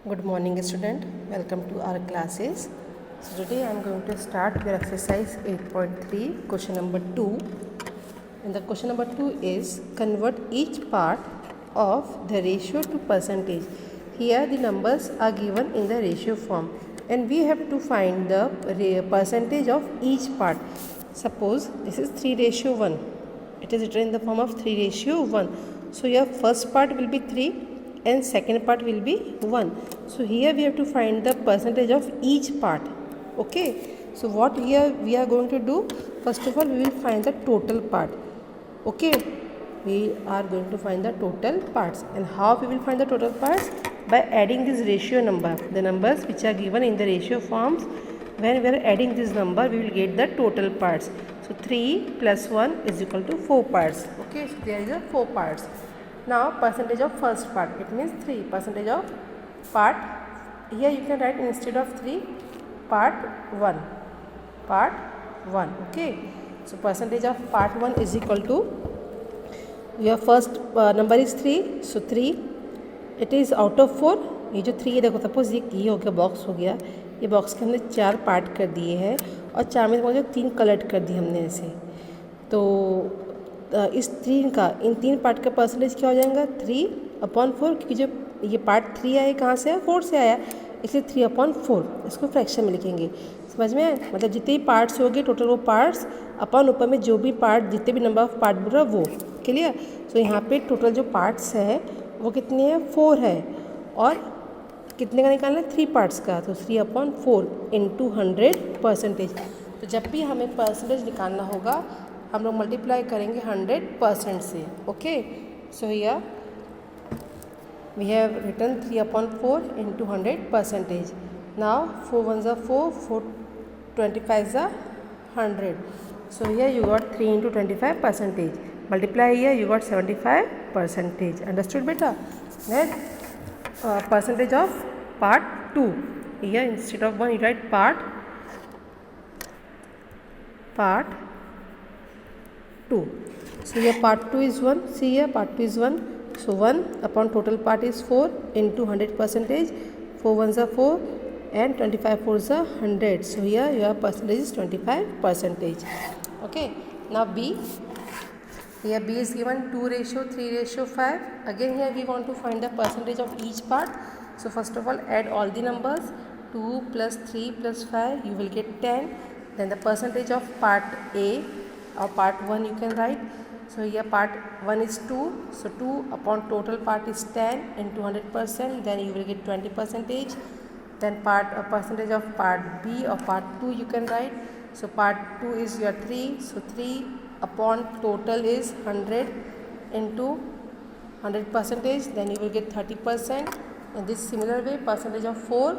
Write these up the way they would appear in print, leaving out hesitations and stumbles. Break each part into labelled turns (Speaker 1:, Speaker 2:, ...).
Speaker 1: Good morning student, welcome to our classes. So today I am going to start your exercise 8.3 question number 2, and the question number 2 is convert each part of the ratio to percentage. Here the numbers are given in the ratio form and we have to find the percentage of each part. Suppose this is 3:1, it is written in the form of 3:1. So your first part will be 3 and second part will be 1. So here we have to find the percentage of each part. Okay, so what here we are going to do, first of all we will find the total part. Okay, we are going to find the total parts. And how we will find the total parts? By adding this ratio number, the numbers which are given in the ratio forms. When we are adding this number, we will get the total parts. So 3 plus 1 is equal to 4 parts. Okay, so there is a 4 parts. Now percentage of first part, it means 3. Percentage of part, here you can write instead of 3 part 1, part 1. Okay, so percentage of part 1 is equal to, your first number is 3, so 3 it is out of 4. ये जो 3 है, देखो suppose ये हो गया, box हो गया, ये बॉक्स के हमने 4 पार्ट कर दिए हैं और 4 में से 3 कलेक्ट कर दिए हमने ऐसे. तो इस 3 का, इन 3 पार्ट का परसेंटेज क्या हो जाएगा, 3/4, क्योंकि जो ये पार्ट 3 आया कहाँ से आया, 4 से आया, इसलिए 3/4 इसको फ्रैक्शन में लिखेंगे. समझ में आए? मतलब जितने भी पार्ट्स हो गए टोटल, वो पार्ट्स अपन ऊपर में जो भी पार्ट, जितने भी नंबर ऑफ पार्ट बोल रहा वो क्लियर. तो यहाँ पे टोटल जो पार्ट्स है वो कितने हैं, 4 है, और कितने का निकालना है, 3 पार्ट्स का. तो 3/4 इंटू 100%. तो जब भी हमें परसेंटेज निकालना होगा हम लोग मल्टीप्लाई करेंगे 100% से. Okay, so here we have written 3/4 into 100%. Now 4 1s are 4, 4 25s are 100. So here you got 3 into 25%. Multiply here, you got 75%. Understood beta? Then percentage of part 2. Here instead of 1 you write part 2. So here part 2 is 1. See here part 2 is 1. So 1 upon total part is 4 into 100%. 4 1s are 4 and 25 4s are 100. So here your percentage is 25%. Okay. Now B. Here B is given 2:3:5. Again here we want to find the percentage of each part. So first of all add all the numbers. 2 plus 3 plus 5 you will get 10. Then the percentage of part A or part 1 you can write. So here part 1 is 2. So 2 upon total part is 10 into 100%. Then you will get 20%. Then percentage of part B or part 2 you can write. So part 2 is your 3. So 3 upon total is 100 into 100%. Then you will get 30%. In this similar way, percentage of 4,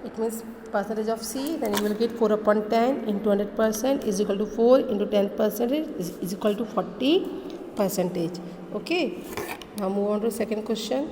Speaker 1: it means percentage of C, then you will get 4/10 into 100% is equal to 4 into 10% is equal to 40%. Okay, now move on to second question.